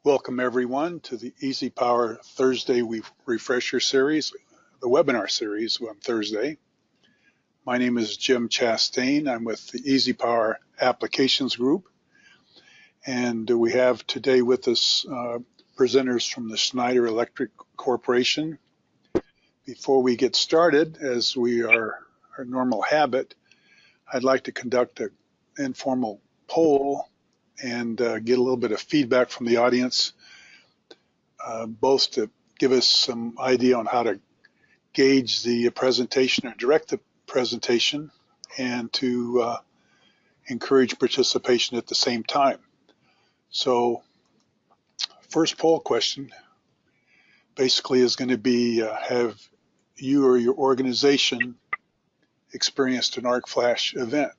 Welcome everyone to the EasyPower Thursday Refresher Series, the webinar series on Thursday. My name is Jim Chastain. I'm with the EasyPower Applications Group, and we have today with us presenters from the Schneider Electric Corporation. Before we get started, as we are our normal habit, I'd like to conduct an informal poll and get a little bit of feedback from the audience, both to give us some idea on how to gauge the presentation or direct the presentation, and to encourage participation at the same time. So first poll question basically is going to be, have you or your organization experienced an arc flash event?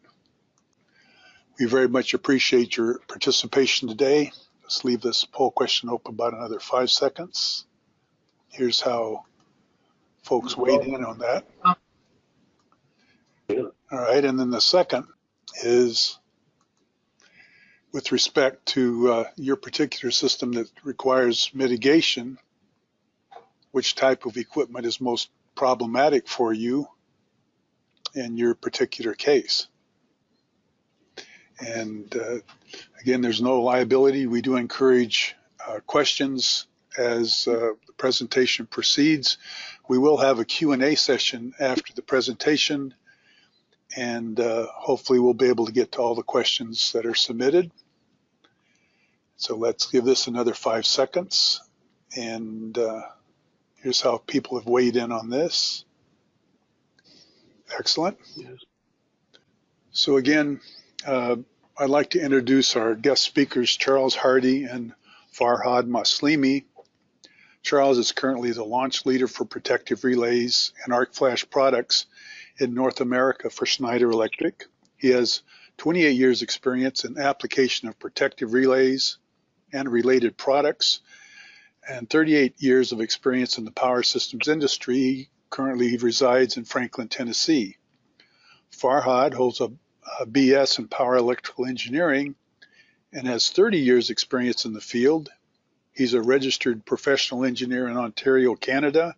We very much appreciate your participation today. Let's leave this poll question open about another 5 seconds. Here's how folks weighed in on that. All right, and then the second is with respect to your particular system that requires mitigation, which type of equipment is most problematic for you in your particular case. And again, there's no liability. We do encourage questions as the presentation proceeds. We will have a Q&A session after the presentation, and hopefully we'll be able to get to all the questions that are submitted. So let's give this another 5 seconds, and here's how people have weighed in on this. Excellent. Yes. So again, I'd like to introduce our guest speakers, Charles Hardy and Farhad Maslimi. Charles is currently the launch leader for protective relays and arc flash products in North America for Schneider Electric. He has 28 years experience in application of protective relays and related products, and 38 years of experience in the power systems industry. Currently, he resides in Franklin, Tennessee. Farhad holds a BS in Power Electrical Engineering and has 30 years experience in the field. He's a registered professional engineer in Ontario, Canada,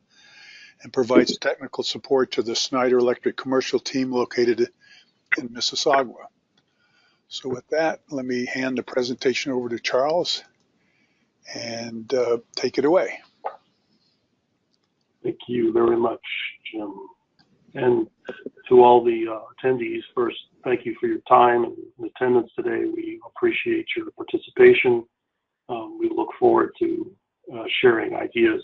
and provides technical support to the Schneider Electric commercial team located in Mississauga. So with that, let me hand the presentation over to Charles and take it away. Thank you very much, Jim. And to all the attendees, first, thank you for your time and attendance today. We appreciate your participation. We look forward to sharing ideas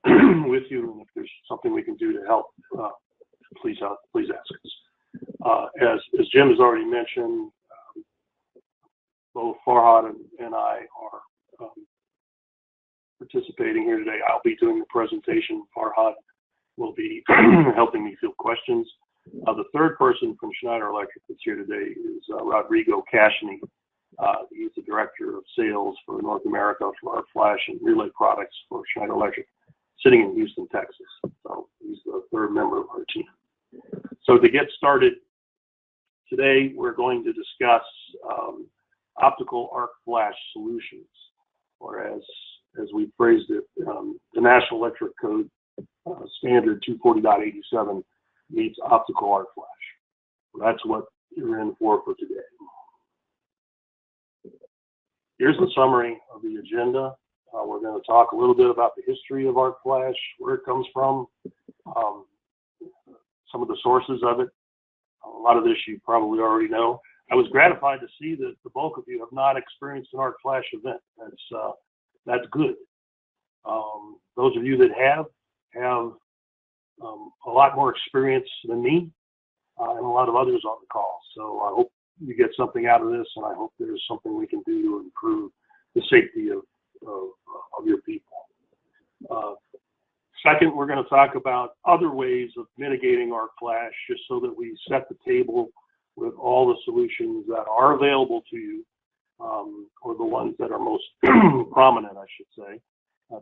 with you, and if there's something we can do to help, please ask us. As Jim has already mentioned, both Farhad and I are participating here today. I'll be doing the presentation. Farhad will be helping me field questions. The third person from Schneider Electric that's here today is Rodrigo Cashney. He's the Director of Sales for North America for our flash and relay products for Schneider Electric, sitting in Houston, Texas. So he's the third member of our team. So to get started, today we're going to discuss optical arc flash solutions, or as we phrased it, the National Electric Code standard 240.87 meets optical arc flash. So that's what you're in for today. Here's the summary of the agenda. We're going to talk a little bit about the history of arc flash, where it comes from, some of the sources of it. A lot of this you probably already know. I was gratified to see that the bulk of you have not experienced an arc flash event. That's good. Those of you that have a lot more experience than me and a lot of others on the call. So I hope you get something out of this, and I hope there's something we can do to improve the safety of your people. Second, we're going to talk about other ways of mitigating arc flash, just so that we set the table with all the solutions that are available to you, or the ones that are most prominent, I should say,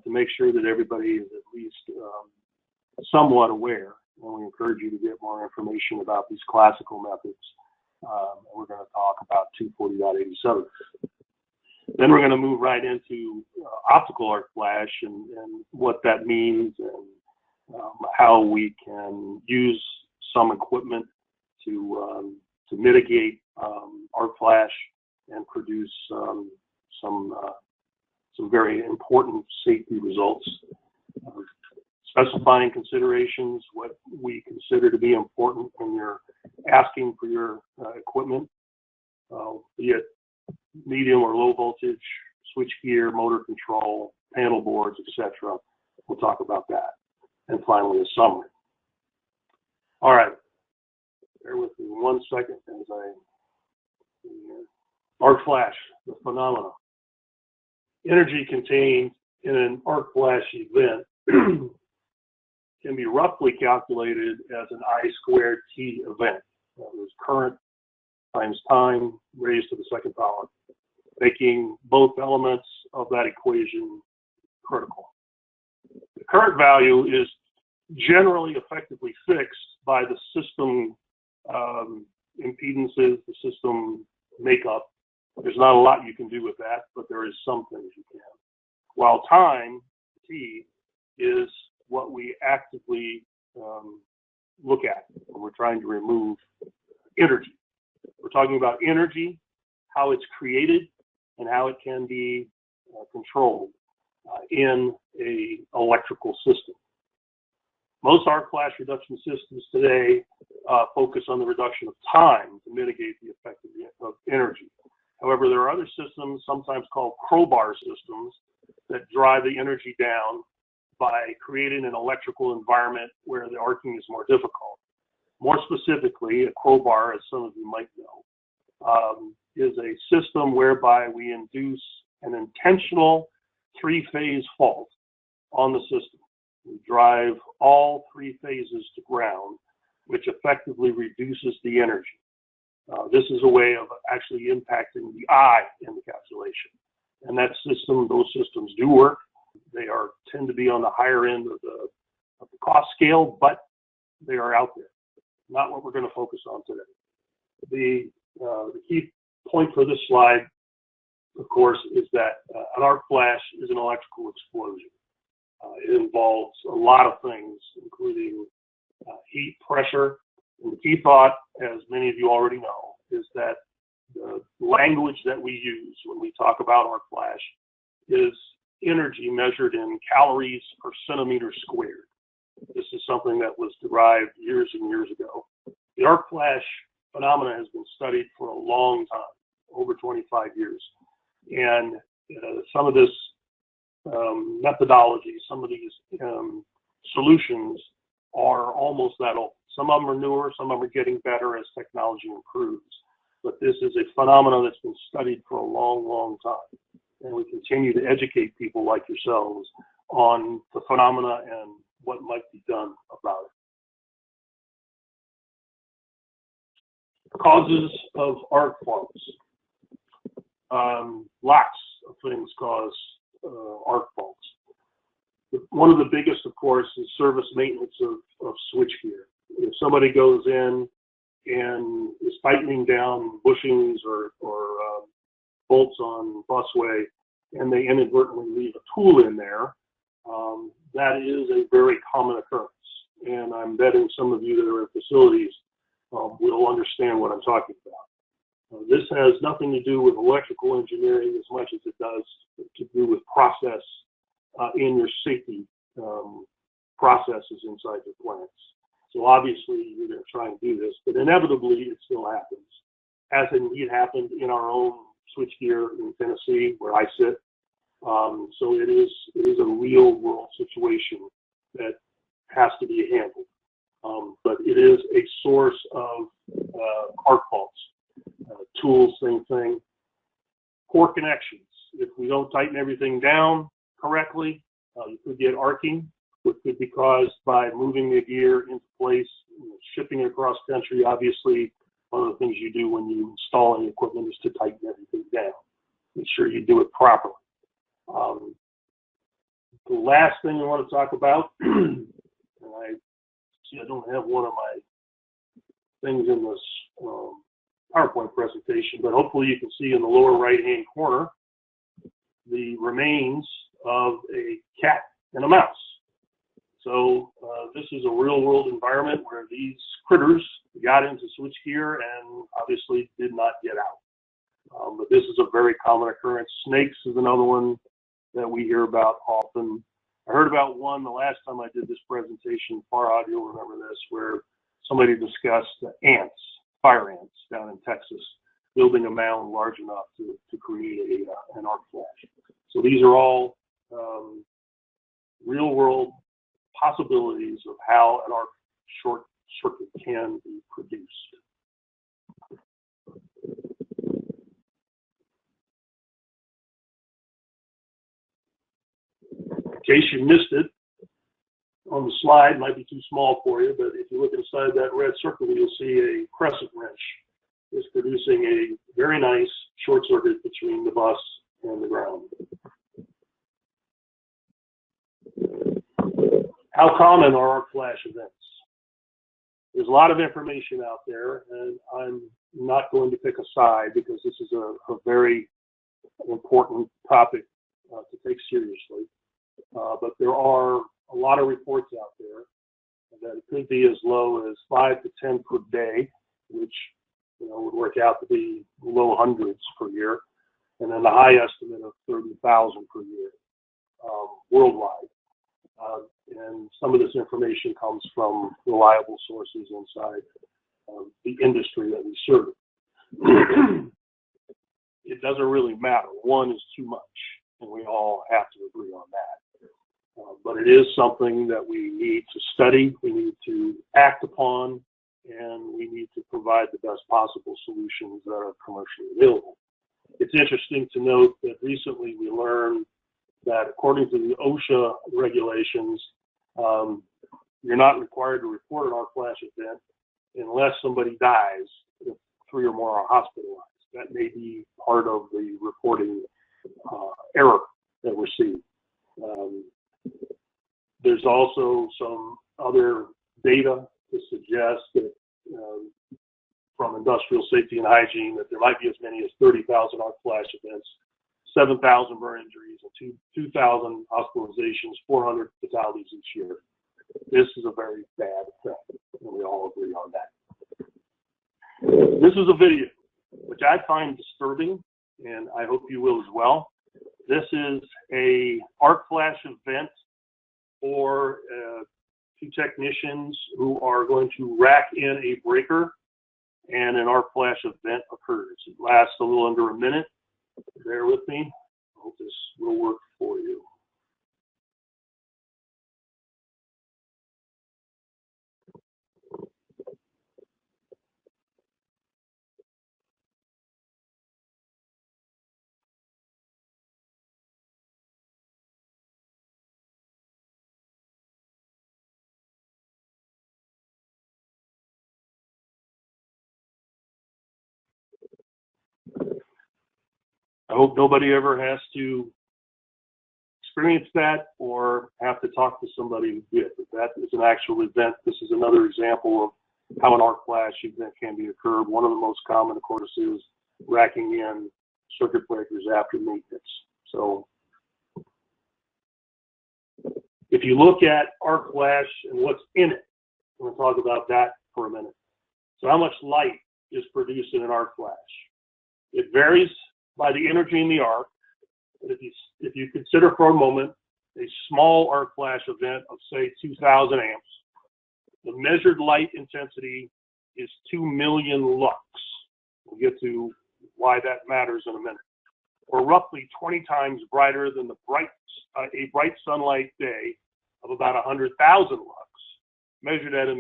to make sure that everybody is at least somewhat aware. And we encourage you to get more information about these classical methods. And we're going to talk about 240.87. Then we're going to move right into optical arc flash and what that means, and how we can use some equipment to mitigate arc flash and produce some very important safety results. Specifying considerations, what we consider to be important when you're asking for your equipment, be it medium or low voltage, switchgear, motor control, panel boards, etc. We'll talk about that. And finally, a summary. All right, bear with me 1 second as arc flash, the phenomena. Energy contained in an arc flash event can be roughly calculated as an I squared T event. That is current times time raised to the second power, making both elements of that equation critical. The current value is generally effectively fixed by the system impedances, the system makeup. There's not a lot you can do with that, but there is some things you can. While time, T, is what we actively look at when we're trying to remove energy. We're talking about energy, how it's created, and how it can be controlled in an electrical system. Most arc flash reduction systems today focus on the reduction of time to mitigate the effect of energy. However, there are other systems, sometimes called crowbar systems, that drive the energy down by creating an electrical environment where the arcing is more difficult. More specifically, a crowbar, as some of you might know, is a system whereby we induce an intentional three-phase fault on the system. We drive all three phases to ground, which effectively reduces the energy. This is a way of actually impacting the I in the calculation. And that system, those systems do work. They tend to be on the higher end of the cost scale, but they are out there. Not what we're going to focus on today. The key point for this slide, of course, is that an arc flash is an electrical explosion. It involves a lot of things, including heat, pressure. And the key thought, as many of you already know, is that the language that we use when we talk about arc flash is energy measured in calories per centimeter squared. This is something that was derived years and years ago. The arc flash phenomena has been studied for a long time, over 25 years. And some of this methodology, some of these solutions are almost that old. Some of them are newer, some of them are getting better as technology improves. But this is a phenomenon that's been studied for a long, long time. And we continue to educate people like yourselves on the phenomena and what might be done about it. Causes of arc faults. Lots of things cause arc faults. One of the biggest, of course, is service maintenance of switchgear. If somebody goes in and is tightening down bushings or bolts on busway, and they inadvertently leave a tool in there, that is a very common occurrence. And I'm betting some of you that are in facilities will understand what I'm talking about. This has nothing to do with electrical engineering as much as it does to do with process in your safety processes inside your plants. So obviously you're going to try and do this, but inevitably it still happens, as indeed happened in our own switchgear in Tennessee where I sit. So it is a real world situation that has to be handled. But it is a source of arc faults. Tools, same thing. Poor connections. If we don't tighten everything down correctly, you could get arcing, which could be caused by moving the gear into place, shipping it across country. Obviously, one of the things you do when you install any equipment is to tighten everything down. Make sure you do it properly. The last thing I want to talk about, and I see I don't have one of my things in this PowerPoint presentation, but hopefully you can see in the lower right-hand corner the remains of a cat and a mouse. So this is a real world environment where these critters got into switchgear and obviously did not get out. But this is a very common occurrence. Snakes is another one that we hear about often. I heard about one the last time I did this presentation, Farhad, you'll remember this, where somebody discussed ants, fire ants down in Texas, building a mound large enough to create an arc flash. So these are all real world possibilities of how an arc short circuit can be produced. In case you missed it, on the slide, it might be too small for you, but if you look inside that red circle, you'll see a crescent wrench. It's producing a very nice short circuit between the bus and the ground. How common are arc flash events? There's a lot of information out there, and I'm not going to pick a side because this is a very important topic to take seriously. But there are a lot of reports out there that it could be as low as 5 to 10 per day, which would work out to be low hundreds per year, and then the high estimate of 30,000 per year worldwide. And some of this information comes from reliable sources inside the industry that we serve. It doesn't really matter. One is too much, and we all have to agree on that. But it is something that we need to study, we need to act upon, and we need to provide the best possible solutions that are commercially available. It's interesting to note that recently we learned that according to the OSHA regulations, you're not required to report an arc flash event unless somebody dies if 3 or more are hospitalized. That may be part of the reporting error that we're seeing. There's also some other data to suggest that from industrial safety and hygiene that there might be as many as 30,000 arc flash events, 7,000 burn injuries, and 2,000 hospitalizations, 400 fatalities each year. This is a very bad thing, and we all agree on that. This is a video which I find disturbing, and I hope you will as well. This is a arc flash event for 2 technicians who are going to rack in a breaker, and an arc flash event occurs. It lasts a little under a minute. Bear with me. I hope this will work for you. I hope nobody ever has to experience that or have to talk to somebody who did. But that is an actual event. This is another example of how an arc flash event can be occurred. One of the most common, of course, is racking in circuit breakers after maintenance. So if you look at arc flash and what's in it, I'm going to talk about that for a minute. So how much light is produced in an arc flash? It varies by the energy in the arc. But if you consider for a moment a small arc flash event of say 2,000 amps, the measured light intensity is 2 million lux. We'll get to why that matters in a minute. Or roughly 20 times brighter than a bright sunlight day of about 100,000 lux, measured at a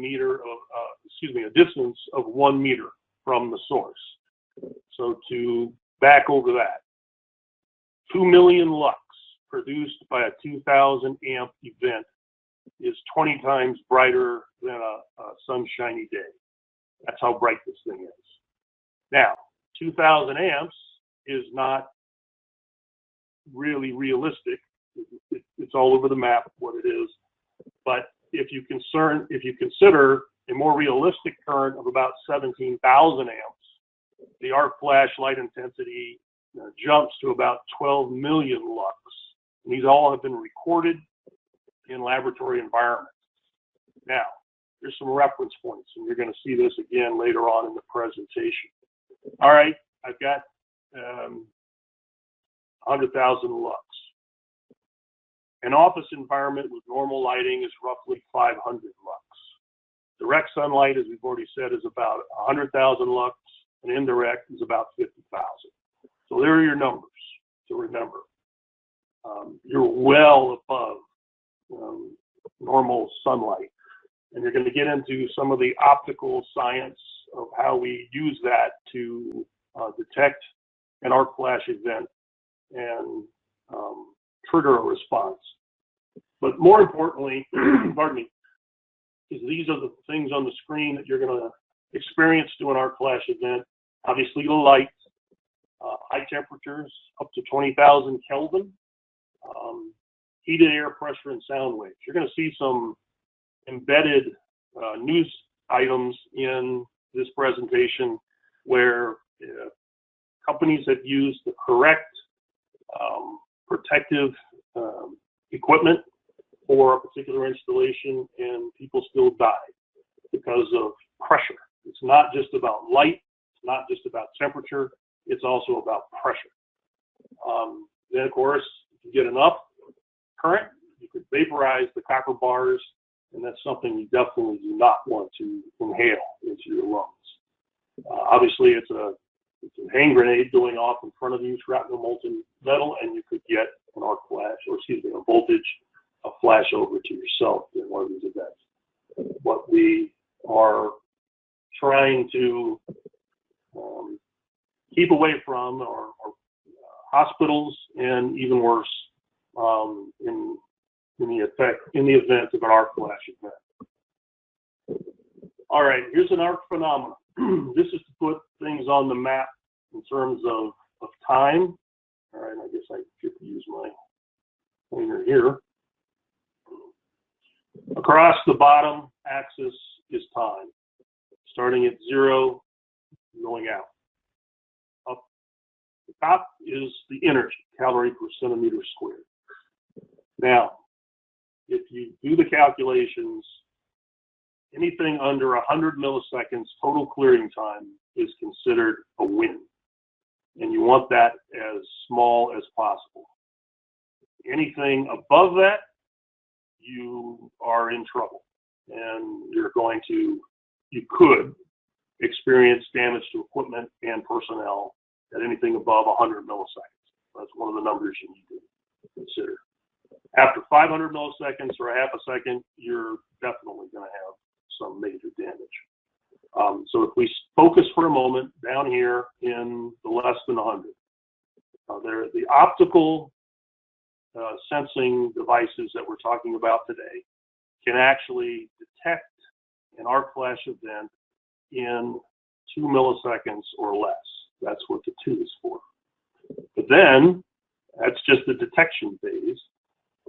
distance of 1 meter from the source. So to back over that, 2 million lux produced by a 2,000 amp event is 20 times brighter than a sunshiny day. That's how bright this thing is. Now, 2,000 amps is not really realistic. It's all over the map what it is. But if you consider a more realistic current of about 17,000 amps, the arc flash light intensity jumps to about 12 million lux And these all have been recorded in laboratory environments. Now, there's some reference points, and you're going to see this again later on in the presentation. All right, I've got 100,000 lux. An office environment with normal lighting is roughly 500 lux. Direct sunlight, as we've already said, is about 100,000 lux, and indirect is about 50,000. So there are your numbers to remember. You're well above normal sunlight, and you're going to get into some of the optical science of how we use that to detect an arc flash event and trigger a response. But more importantly, pardon me, is these are the things on the screen that you're going to experience through an arc flash event. Obviously the light, high temperatures up to 20,000 Kelvin, heated air pressure and sound waves. You're going to see some embedded news items in this presentation where companies have used the correct protective equipment for a particular installation, and people still die because of pressure. It's not just about light, it's not just about temperature, it's also about pressure. Then of course, if you get enough current, you could vaporize the copper bars, and that's something you definitely do not want to inhale into your lungs. Obviously, it's a hand grenade going off in front of you, shrapnel molten metal, and you could get an arc flash, or excuse me, a voltage, a flash over to yourself in one of these events. What we are trying to keep away from are hospitals, and even worse, in the event of an arc flash event. All right, here's an arc phenomenon. This is to put things on the map in terms of time. All right, I guess I should use my pointer here. Across the bottom axis is time, starting at 0, going out. Up the top is the energy, calorie per centimeter squared. Now, if you do the calculations, anything under 100 milliseconds total clearing time is considered a win. And you want that as small as possible. Anything above that, you are in trouble. And you could experience damage to equipment and personnel at anything above 100 milliseconds. That's one of the numbers you need to consider. After 500 milliseconds or a half a second, you're definitely going to have some major damage. So if we focus for a moment down here in the less than 100, the optical sensing devices that we're talking about today can actually detect an arc flash event in 2 milliseconds or less. That's what the 2 is for. But then, that's just the detection phase.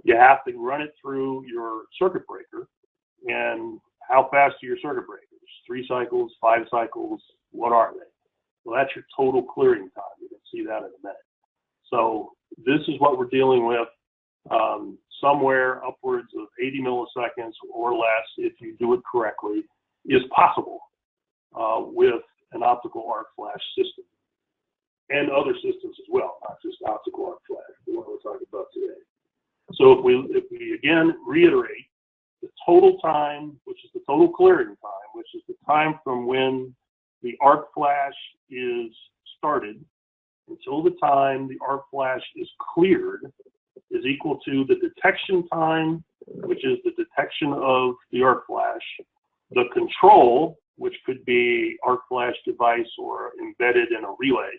You have to run it through your circuit breaker. And how fast are your circuit breakers? 3 cycles, 5 cycles, what are they? Well, that's your total clearing time. You can see that in a minute. So this is what we're dealing with. Somewhere upwards of 80 milliseconds or less, if you do it correctly, is possible with an optical arc flash system. And other systems as well, not just optical arc flash, the one we're talking about today. So if we again reiterate, the total time, which is the total clearing time, which is the time from when the arc flash is started until the time the arc flash is cleared, is equal to the detection time, which is the detection of the arc flash, the control, which could be arc flash device or embedded in a relay,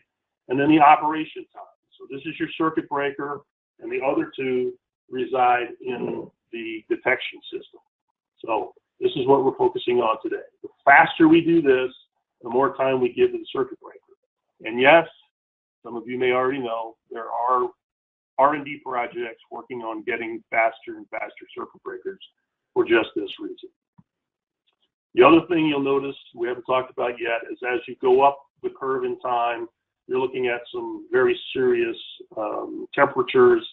and then the operation time. So this is your circuit breaker, and the other 2 reside in the detection system. So this is what we're focusing on today. The faster we do this, the more time we give to the circuit breaker. And yes, some of you may already know, there are R&D projects working on getting faster and faster circuit breakers for just this reason. The other thing you'll notice we haven't talked about yet is as you go up the curve in time, you're looking at some very serious temperatures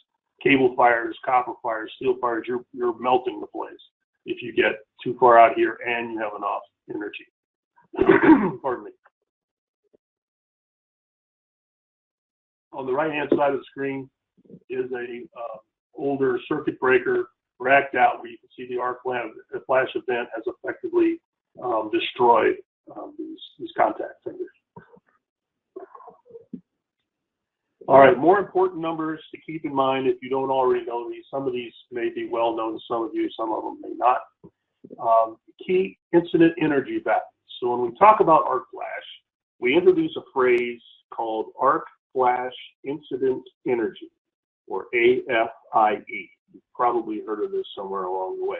cable fires, copper fires, steel fires, you're melting the place if you get too far out here and you have enough energy. Pardon me. On the right-hand side of the screen is a older circuit breaker racked out where you can see the arc flash event has effectively destroyed these contact fingers. All right, more important numbers to keep in mind if you don't already know these. Some of these may be well known to some of you, some of them may not. Key incident energy values. So when we talk about arc flash, we introduce a phrase called arc flash incident energy, or AFIE. You've probably heard of this somewhere along the way.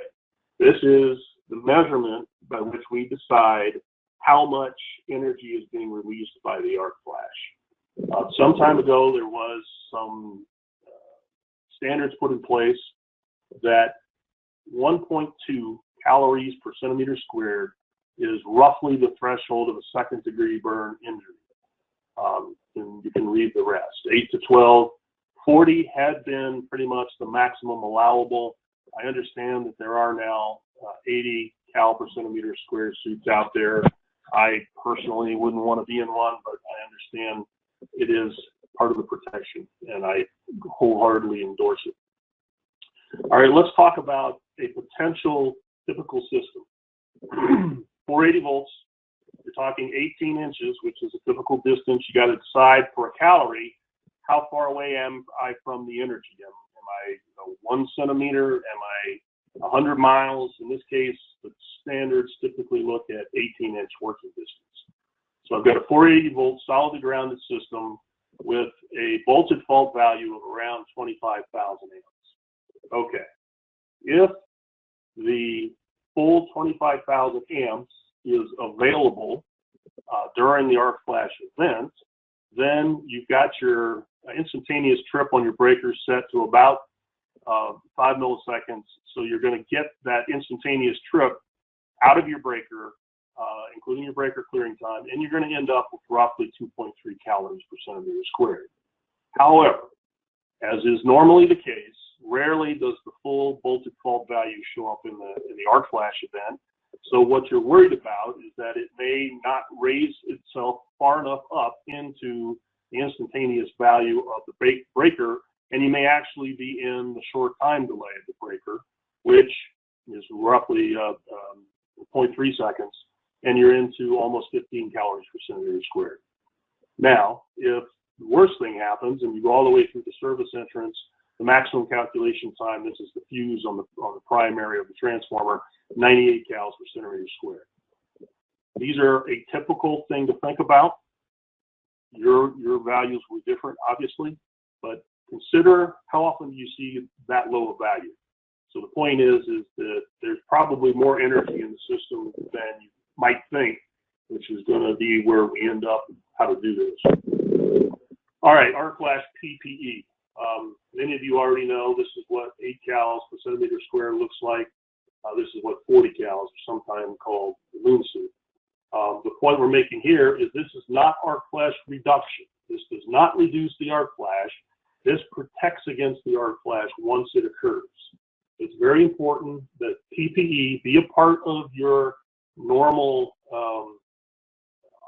This is the measurement by which we decide how much energy is being released by the arc flash. Some time ago, there was some standards put in place that 1.2 calories per centimeter squared is roughly the threshold of a second-degree burn injury. And you can read the rest. 8 to 12. 40 had been pretty much the maximum allowable. I understand that there are now 80 cal per centimeter squared suits out there. I personally wouldn't want to be in one, but I understand it is part of the protection, and I wholeheartedly endorse it. All right, let's talk about a potential typical system. 480 volts, you're talking 18 inches, which is a typical distance. You got to decide for a calorie, how far away am I from the energy? Am I 1 centimeter? Am I 100 miles? In this case, the standards typically look at 18-inch working distance. So I've got a 480 volt solidly grounded system with a voltage fault value of around 25,000 amps. Okay, if the full 25,000 amps is available during the arc flash event, then you've got your instantaneous trip on your breaker set to about 5 milliseconds. So you're going to get that instantaneous trip out of your breaker, including your breaker clearing time, and you're going to end up with roughly 2.3 calories per centimeter squared. However, as is normally the case, rarely does the full voltage fault value show up in the arc flash event. So what you're worried about is that it may not raise itself far enough up into the instantaneous value of the breaker, and you may actually be in the short time delay of the breaker, which is roughly 0.3 seconds, and you're into almost 15 calories per centimeter squared. Now, if the worst thing happens and you go all the way through the service entrance, the maximum calculation time, this is the fuse on the primary of the transformer, 98 calories per centimeter squared. These are a typical thing to think about. Your values were different, obviously, but consider how often you see that low of value. So the point is that there's probably more energy in the system than you might think, which is going to be where we end up how to do this. All right, arc flash PPE. Many of you already know this is what 8 calories per centimeter squared looks like. This is what 40 calories, sometimes called the moon suit. The point we're making here is this is not arc flash reduction. This does not reduce the arc flash. This protects against the arc flash once it occurs. It's very important that PPE be a part of your normal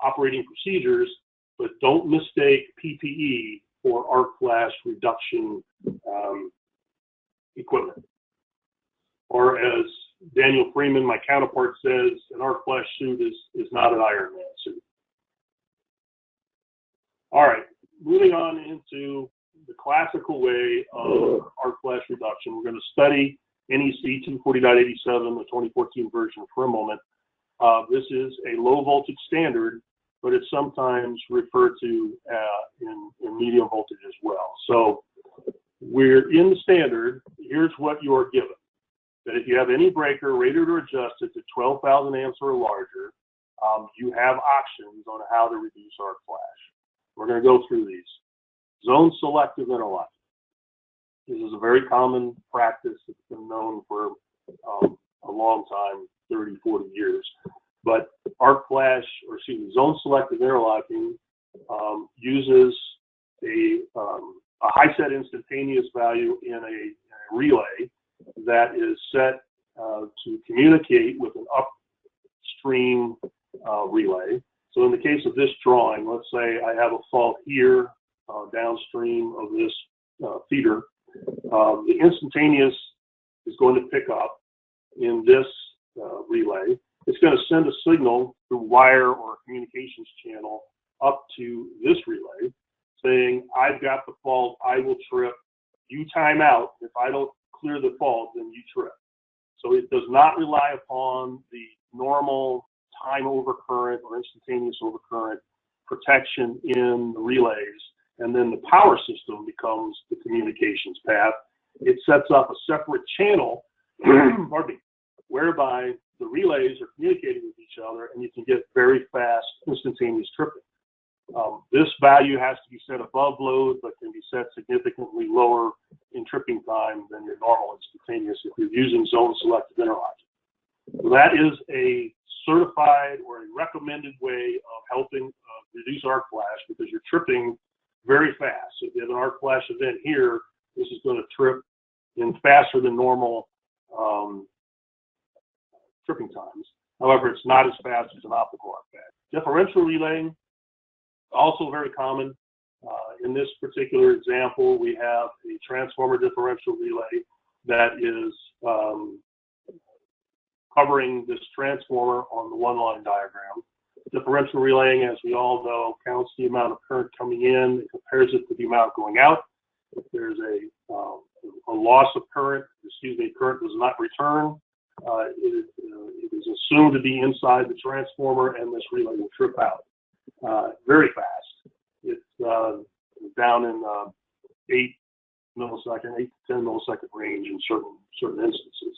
operating procedures, but don't mistake PPE for arc flash reduction equipment. Or as Daniel Freeman, my counterpart, says, an arc flash suit is not an Iron Man suit. All right, moving on into the classical way of arc flash reduction. We're going to study NEC 240.87, the 2014 version, for a moment. This is a low voltage standard, but it's sometimes referred to in medium voltage as well. So we're in the standard. Here's what you're given. That if you have any breaker rated or adjusted to 12,000 amps or larger, you have options on how to reduce arc flash. We're going to go through these. Zone selective interlocking. This is a very common practice that's been known for a long time, 30, 40 years. But zone selective interlocking uses a high set instantaneous value in a relay that is set to communicate with an upstream relay. So in the case of this drawing, let's say I have a fault here downstream of this feeder. The instantaneous is going to pick up in this relay. It's going to send a signal through wire or communications channel up to this relay saying, I've got the fault, I will trip, you time out. If I don't clear the fault, then you trip. So it does not rely upon the normal time over current or instantaneous over current protection in the relays, and then the power system becomes the communications path. It sets up a separate channel, pardon me, whereby the relays are communicating with each other, and you can get very fast instantaneous tripping. This value has to be set above load, but can be set significantly lower in tripping time than your normal instantaneous if you're using zone selective interlocking. So that is a certified or a recommended way of helping reduce arc flash, because you're tripping very fast. So if you have an arc flash event here, this is going to trip in faster than normal tripping times. However, it's not as fast as an optical arc flash. Differential relaying, also very common. In this particular example, we have a transformer differential relay that is covering this transformer on the one-line diagram. Differential relaying, as we all know, counts the amount of current coming in, it compares it to the amount going out. If there's a loss of current, current does not return, it is assumed to be inside the transformer, and this relay will trip out very fast. It's down in 8 to 10 millisecond range in certain instances.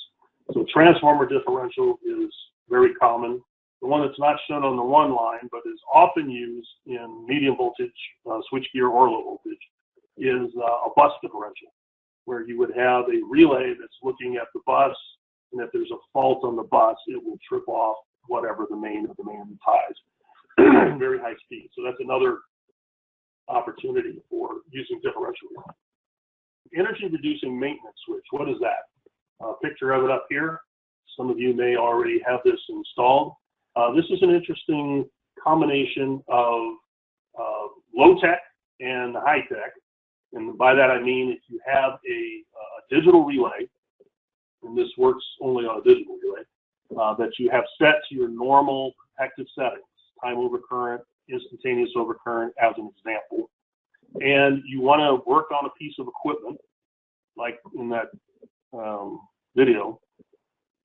So transformer differential is very common. The one that's not shown on the one line, but is often used in medium voltage switchgear or low voltage, is a bus differential, where you would have a relay that's looking at the bus, and if there's a fault on the bus, it will trip off whatever the main ties. Very high speed. So that's another opportunity for using differential relaying. Energy reducing maintenance switch, what is that? A picture of it up here. Some of you may already have this installed. This is an interesting combination of low-tech and high-tech. And by that I mean if you have a digital relay, and this works only on a digital relay, that you have set to your normal protective settings, time over current, instantaneous over current as an example, and you want to work on a piece of equipment, like in that video,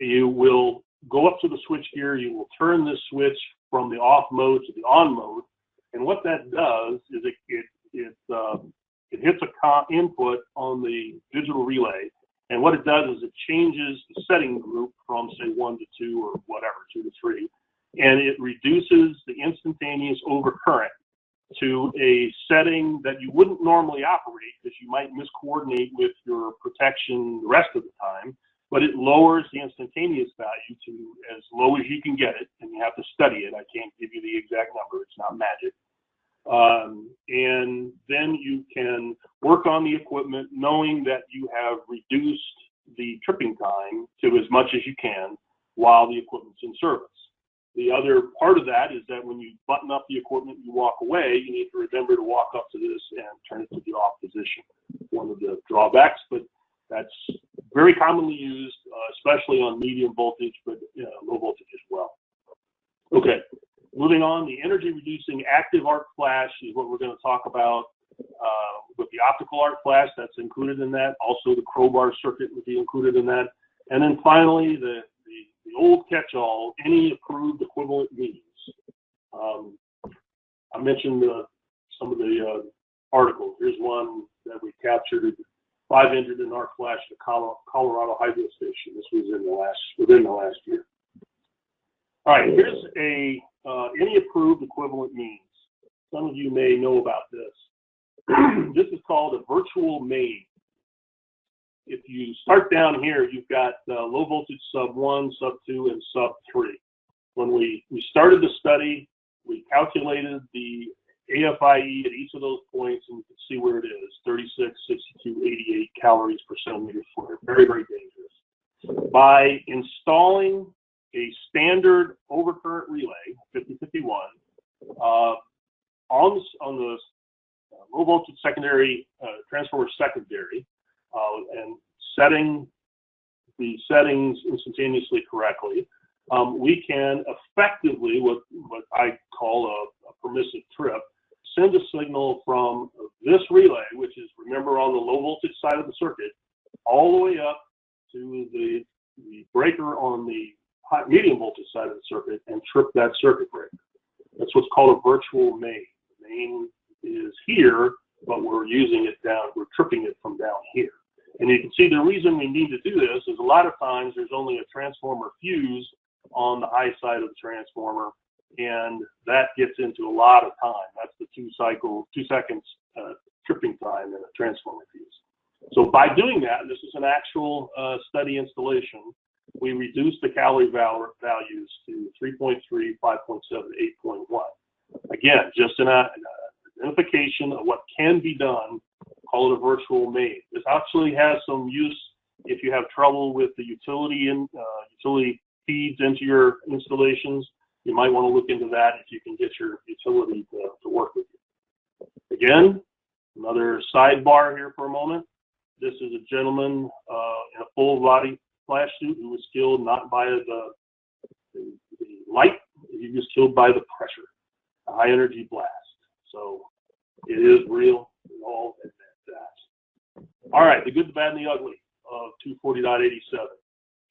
you will go up to the switch gear, you will turn this switch from the off mode to the on mode, and what that does is it hits a input on the digital relay, and what it does is it changes the setting group from, say, 1 to 2 or whatever, 2 to 3, and it reduces the instantaneous overcurrent to a setting that you wouldn't normally operate because you might miscoordinate with your protection the rest of the time, but it lowers the instantaneous value to as low as you can get it, and you have to study it. I can't give you the exact number, it's not magic. And then you can work on the equipment knowing that you have reduced the tripping time to as much as you can while the equipment's in service. The other part of that is that when you button up the equipment, you walk away, you need to remember to walk up to this and turn it to the off position. One of the drawbacks, but that's very commonly used, especially on medium voltage, but low voltage as well. Okay, moving on, the energy reducing active arc flash is what we're going to talk about with the optical arc flash. That's included in that. Also, the crowbar circuit would be included in that. And then finally, the old catch-all, any approved equivalent means. I mentioned some of the articles. Here's one that we captured, 500 in arc flash to Colorado Hydro Station. This was within the last year. All right, here's any approved equivalent means. Some of you may know about this. This is called a virtual main. If you start down here, you've got low voltage sub 1, sub 2, and sub 3. When we started the study, we calculated the AFIE at each of those points, and you can see where it is, 36, 62, 88 calories per centimeter squared. Very, very dangerous. By installing a standard overcurrent relay, 5051, on the low voltage secondary transformer secondary, and setting the settings instantaneously correctly, we can effectively, what I call a permissive trip, send a signal from this relay, which is, remember, on the low voltage side of the circuit, all the way up to the breaker on the medium voltage side of the circuit, and trip that circuit breaker. That's what's called a virtual main. The main is here, but we're using it down, we're tripping it from down here. And you can see the reason we need to do this is a lot of times there's only a transformer fuse on the high side of the transformer, and that gets into a lot of time. That's the 2 seconds tripping time in a transformer fuse. So by doing that, and this is an actual study installation, we reduce the calorie values to 3.3, 5.7, 8.1. Again, just an identification of what can be done. Call it a virtual main. This actually has some use if you have trouble with the utility feeds into your installations. You might want to look into that if you can get your utility to work with you. Again, another sidebar here for a moment. This is a gentleman in a full body flash suit who was killed not by the light, he was killed by the pressure, a high energy blast. So it is real. We all admit that. All right, the good, the bad, and the ugly of 240.87.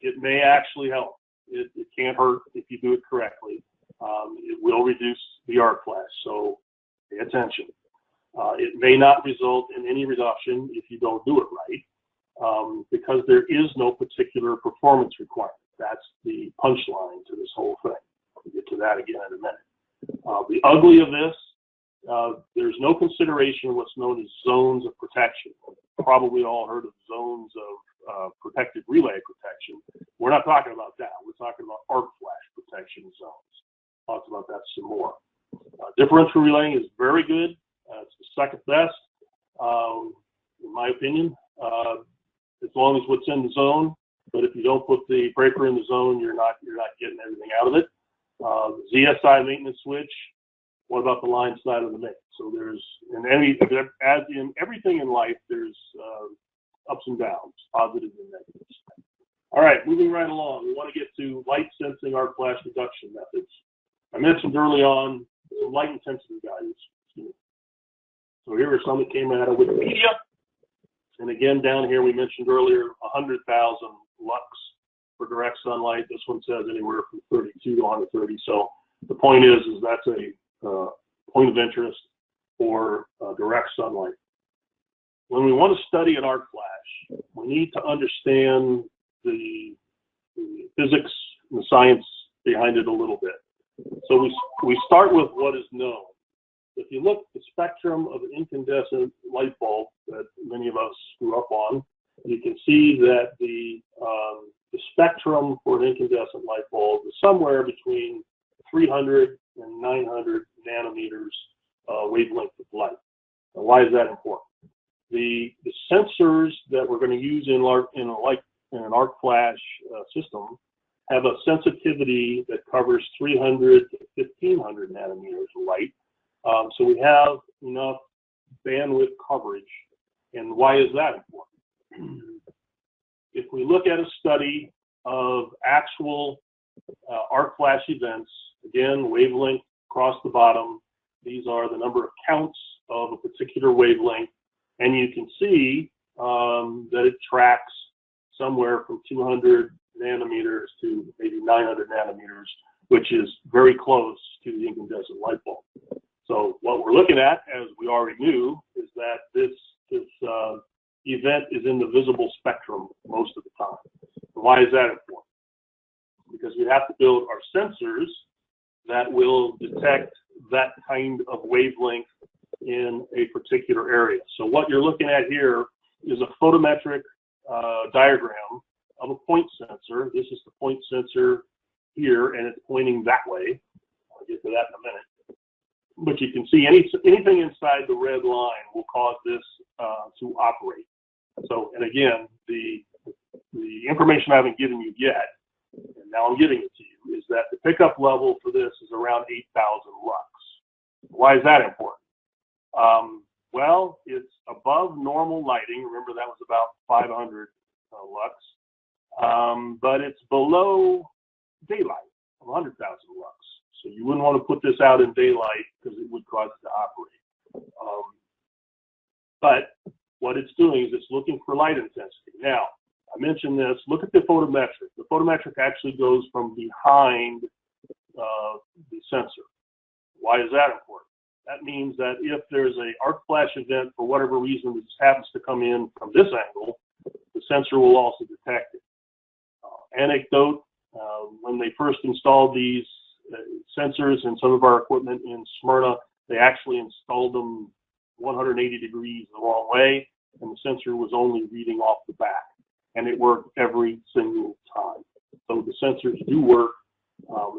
It may actually help. It can't hurt if you do it correctly. It will reduce the arc flash, so pay attention. It may not result in any reduction if you don't do it right, because there is no particular performance requirement. That's the punchline to this whole thing. We'll get to that again in a minute. The ugly of this, there's no consideration of what's known as zones of protection. Probably all heard of zones of protected relay protection. We're not talking about that. We're talking about arc flash protection zones. Talked about that some more. Differential relaying is very good. It's the second best, in my opinion, as long as what's in the zone. But if you don't put the breaker in the zone, you're not getting everything out of it. ZSI maintenance switch. What about the line side of the main? So as in everything in life, there's ups and downs, positives and negatives. All right, moving right along. We want to get to light sensing arc flash reduction methods. I mentioned early on some light intensity values. So here are some that came out of Wikipedia. And again, down here we mentioned earlier 100,000 lux for direct sunlight. This one says anywhere from 32 to 130. So the point is that's a point of interest for direct sunlight. When we want to study an arc flash, we need to understand the physics and the science behind it a little bit. So we start with what is known. If you look at the spectrum of an incandescent light bulb that many of us grew up on, you can see that the spectrum for an incandescent light bulb is somewhere between 300 and 900 nanometers wavelength of light. Now, why is that important? The sensors that we're going to use in an arc flash system have a sensitivity that covers 300 to 1500 nanometers of light. So we have enough bandwidth coverage. And why is that important? If we look at a study of actual arc flash events, again, wavelength across the bottom, these are the number of counts of a particular wavelength, and you can see that it tracks somewhere from 200 nanometers to maybe 900 nanometers, which is very close to the incandescent light bulb. So what we're looking at, as we already knew, is that this event is in the visible spectrum most of the time. And why is that important? Because we have to build our sensors that will detect that kind of wavelength in a particular area. So what you're looking at here is a photometric diagram of a point sensor. This is the point sensor here, and it's pointing that way. I'll get to that in a minute. but you can see anything inside the red line will cause this to operate. So, and again, the information I haven't given you yet, and now I'm giving it to you, is that the pickup level for this is around 8,000 lux. Why is that important? Well, it's above normal lighting. Remember, that was about 500 lux, but it's below daylight of 100,000 lux. So you wouldn't want to put this out in daylight because it would cause it to operate. But what it's doing is it's looking for light intensity. Now, I mentioned this. Look at the photometric. The photometric actually goes from behind the sensor. Why is that important? That means that if there's an arc flash event, for whatever reason, this happens to come in from this angle, the sensor will also detect it. Anecdote, when they first installed these sensors in some of our equipment in Smyrna, they actually installed them 180 degrees the wrong way, and the sensor was only reading off the back, and it worked every single time. So the sensors do work.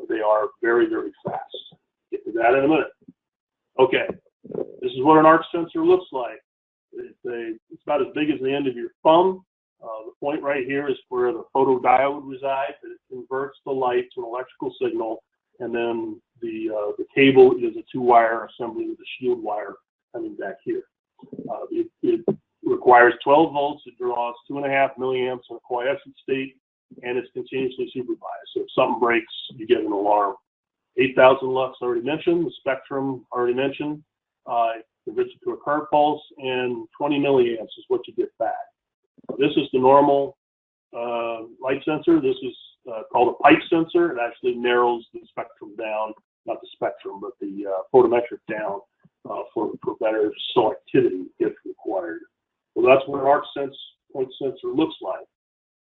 They are very, very fast. Get to that in a minute. Okay, this is what an arc sensor looks like. It's about as big as the end of your thumb. The point right here is where the photodiode resides, and it converts the light to an electrical signal, and then the cable is a 2-wire assembly with a shield wire coming back here. It requires 12 volts. It draws 2.5 milliamps in a quiescent state, and it's continuously supervised. So if something breaks, you get an alarm. 8,000 lux already mentioned. The spectrum already mentioned. Converts it to a current pulse, and 20 milliamps is what you get back. This is the normal light sensor. This is called a pipe sensor. It actually narrows the spectrum down, not the spectrum, but the photometric down for better selectivity if required. So that's what an arc point sensor looks like.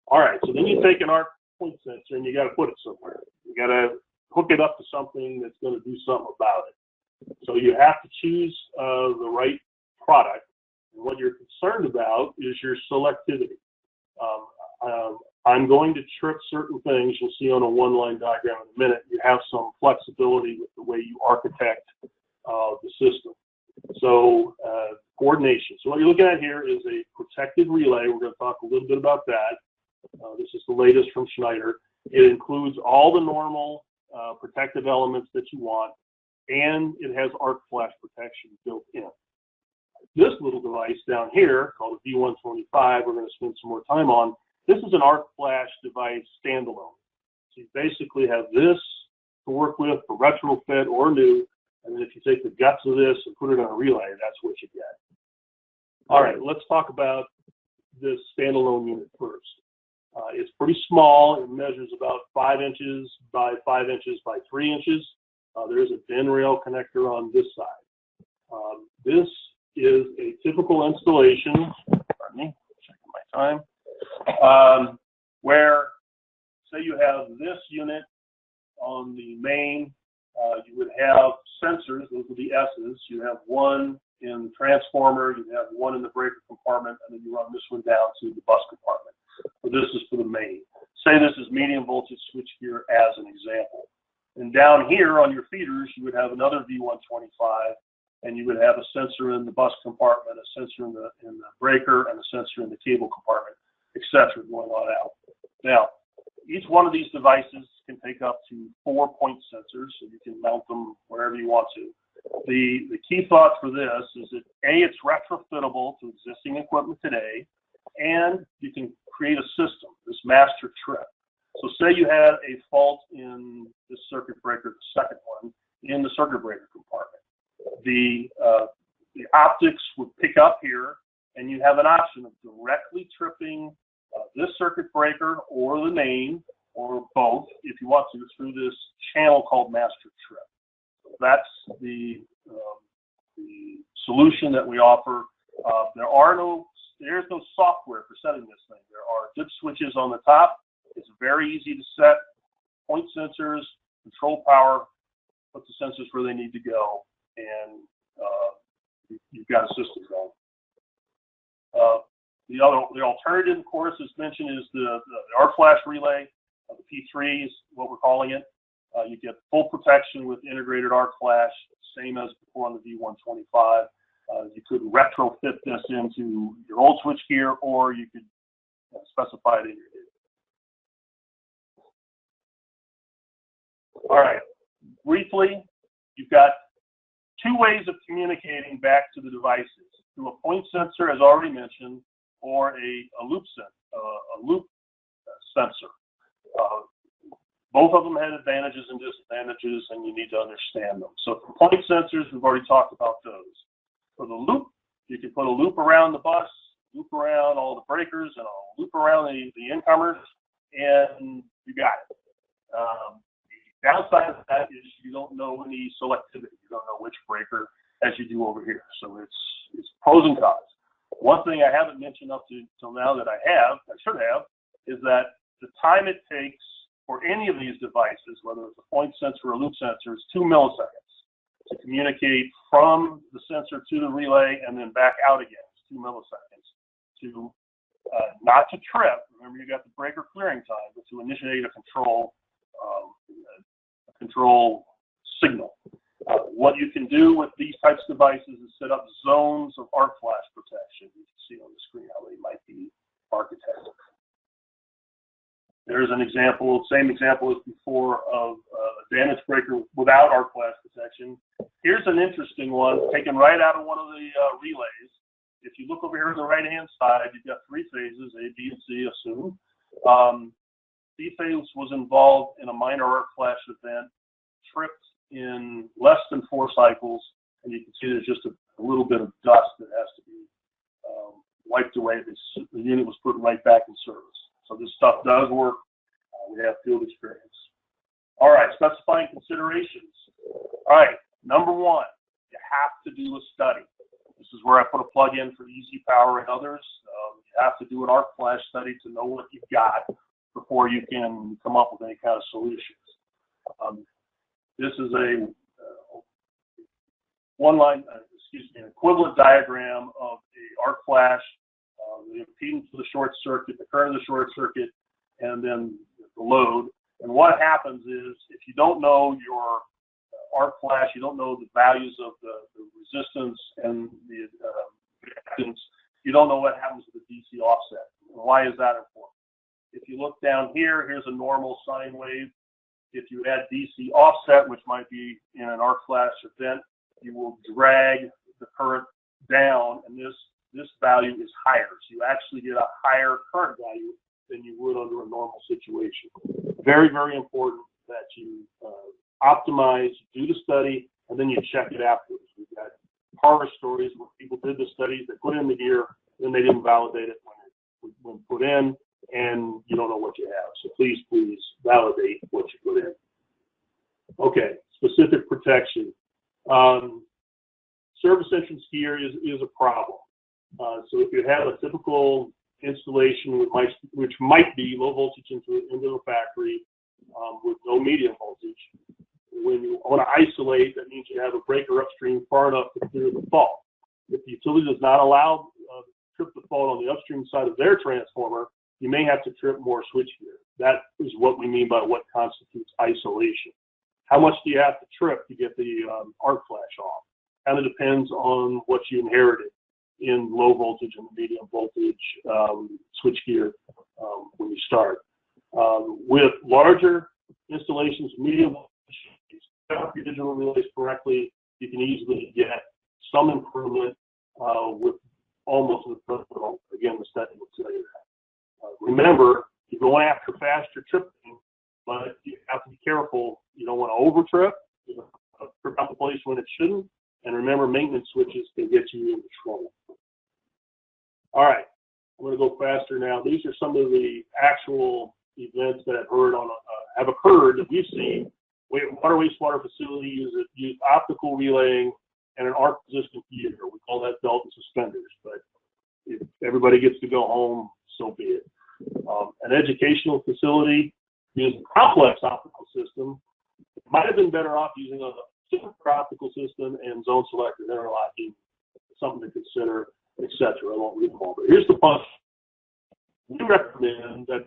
All right, so then you take an arc point sensor and you got to put it somewhere. You got to hook it up to something that's going to do something about it. So you have to choose the right product. And what you're concerned about is your selectivity. I'm going to trip certain things. You'll see on a one-line diagram in a minute. You have some flexibility with the way you architect the system. So coordination. So what you're looking at here is a protected relay. We're going to talk a little bit about that. This is the latest from Schneider. It includes all the normal protective elements that you want, and it has arc flash protection built in. This little device down here, called a V908, we're going to spend some more time on. This is an arc flash device standalone. So you basically have this to work with for retrofit or new, and then if you take the guts of this and put it on a relay, that's what you get. All right, let's talk about this standalone unit first. It's pretty small. It measures about 5 inches by 5 inches by 3 inches. There is a DIN rail connector on this side. This is a typical installation, pardon me, checking my time, where, say you have this unit on the main, you would have sensors, those are the S's. You have one in the transformer, you have one in the breaker compartment, and then you run this one down to the bus compartment. So this is for the main. Say this is medium voltage switchgear as an example. And down here on your feeders, you would have another V908, and you would have a sensor in the bus compartment, a sensor in the breaker, and a sensor in the cable compartment, etc. going on out. Now, each one of these devices can take up to 4 point sensors, so you can mount them wherever you want to. The key thought for this is that A, it's retrofittable to existing equipment today, and you can create a system, this master trip. So say you had a fault in this circuit breaker, the second one, in the circuit breaker compartment. The optics would pick up here, and you have an option of directly tripping this circuit breaker or the main, or both, if you want to, through this channel called master trip. So that's the solution that we offer. There's no software for setting this thing. There are dip switches on the top. It's very easy to set. Point sensors, control power, put the sensors where they need to go, and you've got a system going. The alternative, of course, as mentioned, is the arc flash relay, the P3 is what we're calling it. You get full protection with integrated arc flash, same as before on the V125. You could retrofit this into your old switchgear, or you could specify it in your kit. All right, briefly, you've got two ways of communicating back to the devices, through a point sensor, as already mentioned, or a loop sensor. Both of them had advantages and disadvantages, and you need to understand them. So for point sensors, we've already talked about those. For the loop, you can put a loop around the bus, loop around all the breakers, and a loop around the incomers, and you got it. The downside of that is you don't know any selectivity. You don't know which breaker, as you do over here. So it's pros and cons. One thing I haven't mentioned up till now that I should have, is that the time it takes for any of these devices, whether it's a point sensor or a loop sensor, is 2 milliseconds to communicate from the sensor to the relay and then back out again. It's 2 milliseconds to not to trip. Remember, you got the breaker clearing time, but to initiate a control signal. What you can do with these types of devices is set up zones of arc flash protection. You can see on the screen how they might be architected. There's an example, same example as before, of a damaged breaker without arc flash protection. Here's an interesting one taken right out of one of the relays. If you look over here on the right-hand side, you've got 3 phases, A, B, and C, assume. C phase was involved in a minor arc flash event, tripped in less than 4 cycles, and you can see there's just a little bit of dust that has to be wiped away. The unit was put right back in service. So this stuff does work. We have field experience. All right, specifying considerations. All right, number 1, you have to do a study. This is where I put a plug in for EasyPower and others. You have to do an arc flash study to know what you've got before you can come up with any kind of solutions. This is a an equivalent diagram of the arc flash, the impedance of the short circuit, the current of the short circuit, and then the load. And what happens is, if you don't know your arc flash, you don't know the values of the resistance and the reactance, you don't know what happens with the DC offset. And why is that important? If you look down here, here's a normal sine wave. If you add DC offset, which might be in an arc flash event, you will drag the current down, and this value is higher. So you actually get a higher current value than you would under a normal situation. Very, very important that you optimize, do the study, and then you check it afterwards. We've got horror stories where people did the studies, they put in the gear, then they didn't validate it when put in, and you don't know what you have. So please validate what you put in. Okay, specific protection. Service entrance gear is a problem. So if you have a typical installation which might be low voltage into the factory with no medium voltage, when you want to isolate, that means you have a breaker upstream far enough to clear the fault. If the utility does not allow trip the fault on the upstream side of their transformer, you may have to trip more switchgear. That is what we mean by what constitutes isolation. How much do you have to trip to get the arc flash off? Kind of depends on what you inherited in low voltage and medium voltage switchgear when you start. With larger installations, medium voltage, set up your digital relays correctly, you can easily get some improvement with almost the principle. Again, the study will tell you that. Remember, you're going after faster tripping, but you have to be careful. You don't want to over trip. You don't want to trip out the place when it shouldn't. And remember, maintenance switches can get you into trouble. All right, I'm going to go faster now. These are some of the actual events that have occurred that we've seen. Water wastewater facility use optical relaying and an arc resistant gear. We call that belt and suspenders. But if everybody gets to go home, so be it. An educational facility uses a complex optical system. Might have been better off using a super optical system and zone selector interlocking, something to consider, etc. I won't read them all, but here's the punch. We recommend that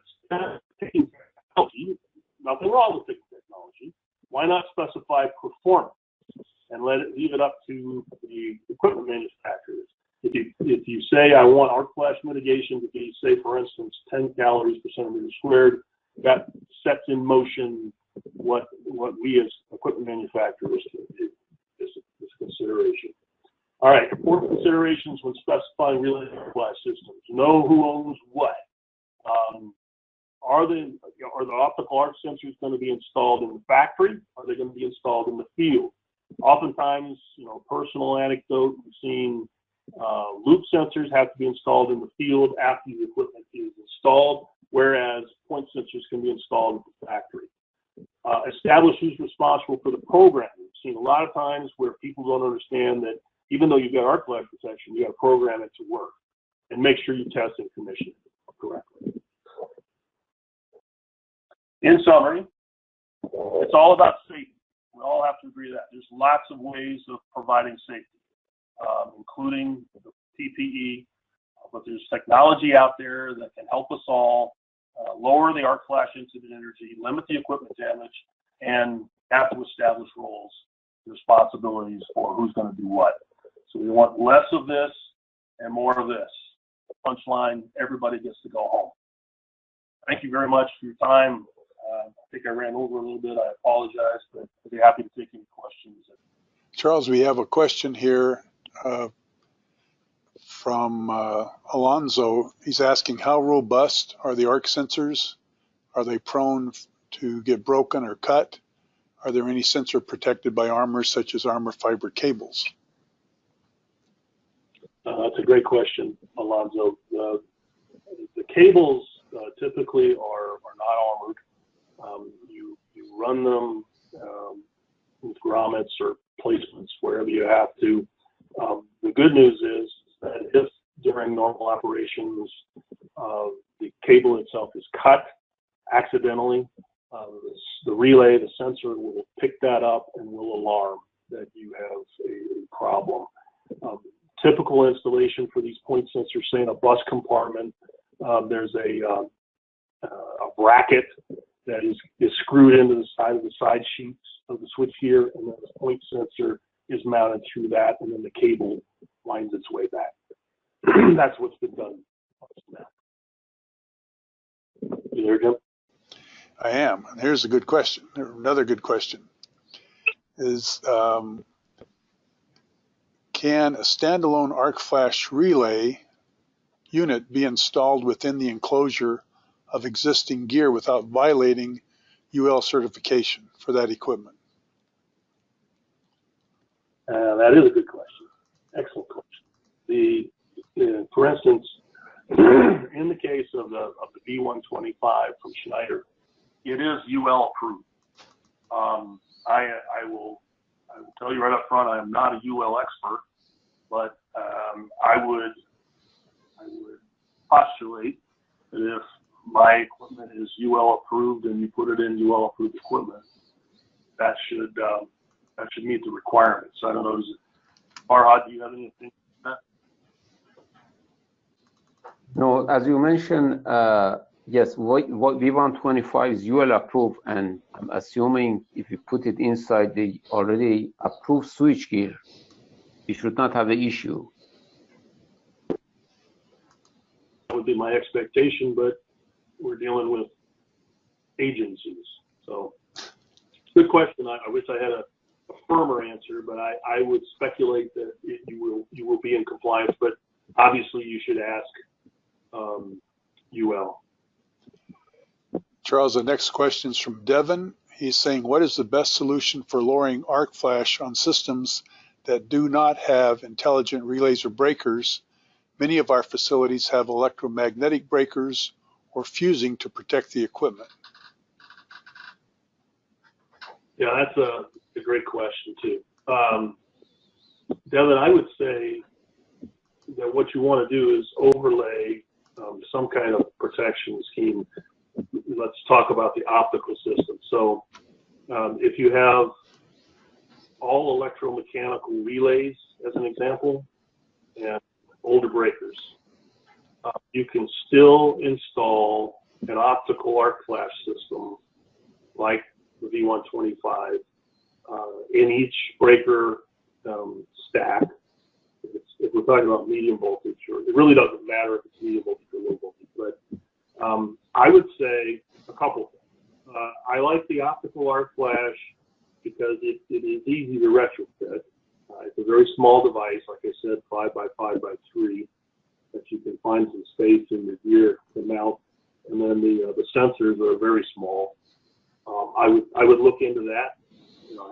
picking technology, nothing wrong with picking technology, not specify performance and leave it up to the equipment manufacturers. If you say I want arc flash mitigation to be, say, for instance, 10 calories per centimeter squared, that sets in motion what we as equipment manufacturers do. Is consideration. All right, important considerations when specifying relay arc flash systems. Know who owns what. Are the optical arc sensors going to be installed in the factory? Are they going to be installed in the field? Oftentimes, personal anecdote, we've seen loop sensors have to be installed in the field after the equipment is installed, whereas point sensors can be installed at the factory. Establish who's responsible for the program. We've seen a lot of times where people don't understand that even though you've got arc flash protection, you got to program it to work, and make sure you test and commission it correctly. In summary, it's all about safety. We all have to agree that. There's lots of ways of providing safety, including the PPE, but there's technology out there that can help us all lower the arc flash incident energy, limit the equipment damage, and have to establish roles, responsibilities for who's going to do what. So we want less of this and more of this. Punchline, everybody gets to go home. Thank you very much for your time. I think I ran over a little bit. I apologize, but I'd be happy to take any questions. Charles, we have a question here from Alonzo. He's asking, how robust are the arc sensors? Are they prone to get broken or cut? Are there any sensor protected by armor, such as armor fiber cables? That's a great question, Alonzo. The cables typically are not armored. You run them with grommets or placements wherever you have to. The good news is that if during normal operations the cable itself is cut accidentally, the relay, the sensor will pick that up and will alarm that you have a problem. Typical installation for these point sensors, say in a bus compartment, there's a bracket that is screwed into the side of the side sheets of the switchgear, and then the point sensor is mounted through that, and then the cable winds its way back. That's what's been done. You there, Jim? I am. And here's a good question. Another good question is, can a standalone arc flash relay unit be installed within the enclosure of existing gear without violating UL certification for that equipment? That is a good question. Excellent question. For instance, in the case of the V908 from Schneider, it is UL approved. I will tell you right up front, I am not a UL expert, but I would postulate that if my equipment is UL approved and you put it in UL approved equipment, that should meet the requirements. I don't know, Farhad, do you have anything on that? No, as you mentioned, yes, what V908 is UL approved, and I'm assuming if you put it inside the already approved switchgear, you should not have the issue. That would be my expectation, but we're dealing with agencies. So, good question. I wish I had a firmer answer, but I would speculate that you will be in compliance, but obviously you should ask UL. Charles, the next question is from Devin. He's saying, what is the best solution for lowering arc flash on systems that do not have intelligent relays or breakers? Many of our facilities have electromagnetic breakers or fusing to protect the equipment. Yeah, that's a great question too. Devin, I would say that what you want to do is overlay some kind of protection scheme. Let's talk about the optical system. So if you have all electromechanical relays, as an example, and older breakers, you can still install an optical arc flash system like the V908 in each breaker stack. If we're talking about medium voltage, or it really doesn't matter if it's medium voltage or low voltage, but I would say a couple things. I like the optical arc flash because it is easy to retrofit. It's a very small device, like I said, 5 by 5 by 3, that you can find some space in the gear to mount, and then the sensors are very small. I would look into that.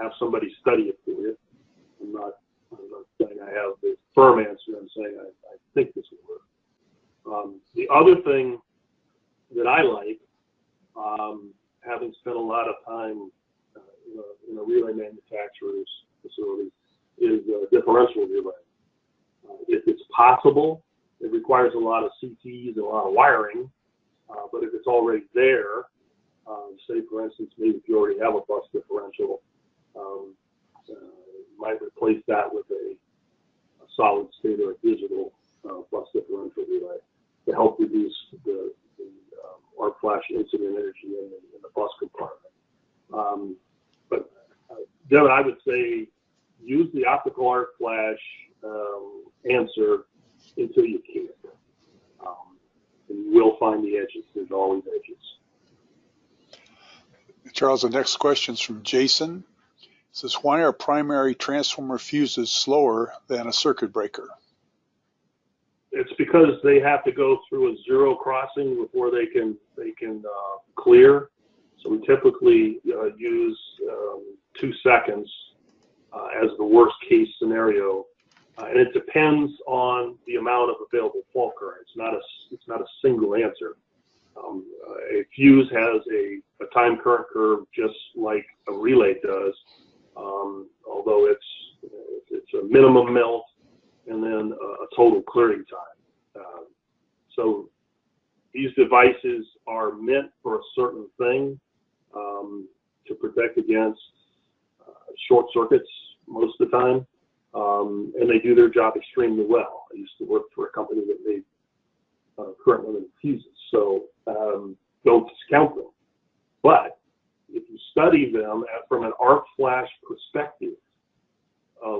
Have somebody study it for you. I'm not saying I have the firm answer. I'm saying I think this will work. The other thing that I like, having spent a lot of time in a relay manufacturer's facility, is differential relay. If it's possible, it requires a lot of CTs and a lot of wiring, but if it's already there, say for instance, maybe if you already have a bus differential, you might replace that with a solid state or a digital bus differential relay to help reduce the arc flash incident energy in the bus compartment. But Devin, I would say use the optical arc flash answer until you can't. And you will find the edges. There's always edges. Charles, the next question is from Jason. It says, why are primary transformer fuses slower than a circuit breaker? It's because they have to go through a zero crossing before they can clear. So we typically use 2 seconds as the worst case scenario, and it depends on the amount of available fault current. It's not a single answer. A fuse has a time current curve just like a relay does, although it's a minimum melt and then a total clearing time. So these devices are meant for a certain thing, to protect against short circuits most of the time, and they do their job extremely well. I used to work for a company that made current limited fuses, so don't discount them. But if you study them from an arc flash perspective,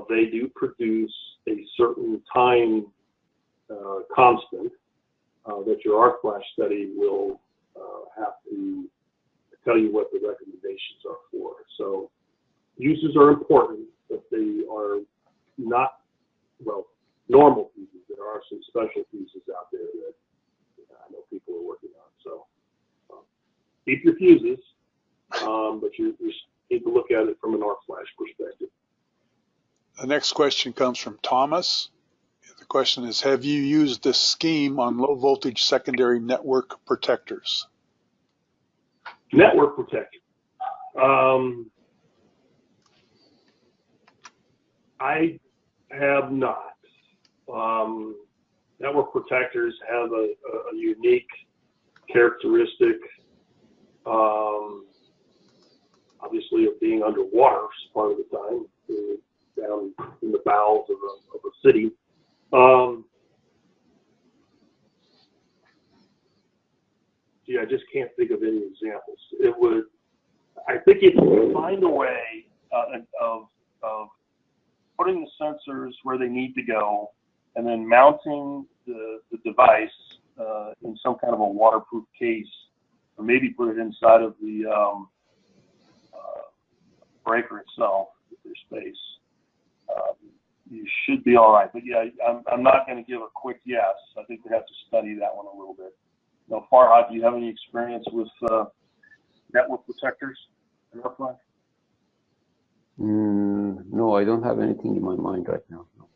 they do produce a certain time constant that your arc flash study will have to tell you what the recommendations are for. So fuses are important, but they are not, well, normal fuses. There are some special fuses out there that I know people are working on. So keep your fuses, but you need to look at it from an arc flash perspective. The next question comes from Thomas. The question is, have you used this scheme on low voltage secondary network protectors? Network protector. I have not. Network protectors have a unique characteristic, obviously, of being underwater part of the time, down in the bowels of a city. I just can't think of any examples. I think if you find a way of putting the sensors where they need to go, and then mounting the device in some kind of a waterproof case, or maybe put it inside of the breaker itself, if there's space, you should be all right. But yeah, I'm not going to give a quick yes. I think we have to study that one a little bit. Now, Farhad, do you have any experience with network protectors in our flash? No, I don't have anything in my mind right now. No.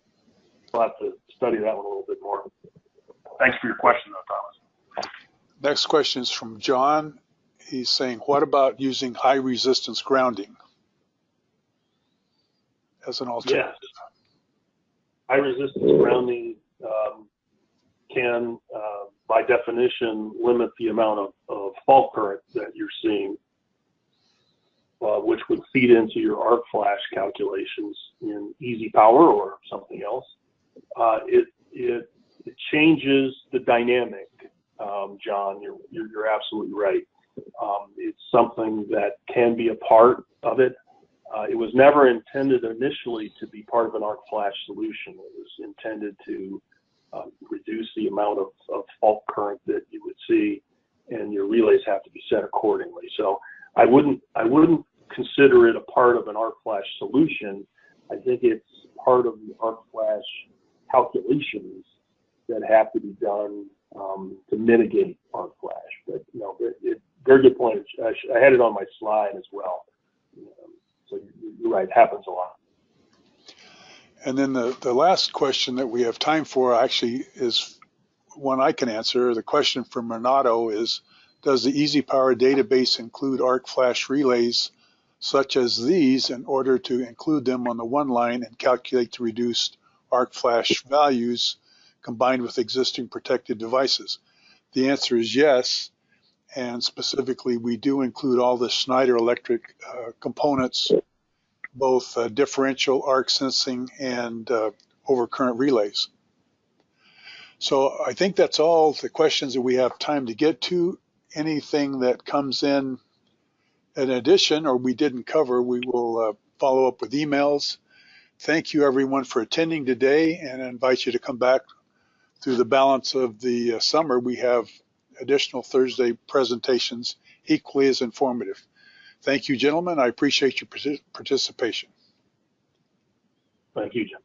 We'll have to study that one a little bit more. Thanks for your question, though, Thomas. Next question is from John. He's saying, what about using high resistance grounding as an alternative? Yes. High resistance grounding can, by definition, limit the amount of fault current that you're seeing, which would feed into your arc flash calculations in EasyPower or something else. It changes the dynamic, John. You're absolutely right. It's something that can be a part of it, It was never intended initially to be part of an arc flash solution. It was intended to reduce the amount of fault current that you would see, and your relays have to be set accordingly. So I wouldn't consider it a part of an arc flash solution. I think it's part of the arc flash calculations that have to be done to mitigate arc flash. But very good point. I had it on my slide as well. So you're right, it happens a lot. And then the last question that we have time for actually is one I can answer. The question from Renato is, does the EasyPower database include arc flash relays such as these in order to include them on the one line and calculate the reduced arc flash values combined with existing protected devices? The answer is yes. And specifically, we do include all the Schneider Electric components, both differential arc sensing and overcurrent relays. So I think that's all the questions that we have time to get to. Anything that comes in addition or we didn't cover, we will follow up with emails. Thank you everyone for attending today, and I invite you to come back through the balance of the summer. We have additional Thursday presentations equally as informative. Thank you, gentlemen. I appreciate your participation. Thank you, Jim.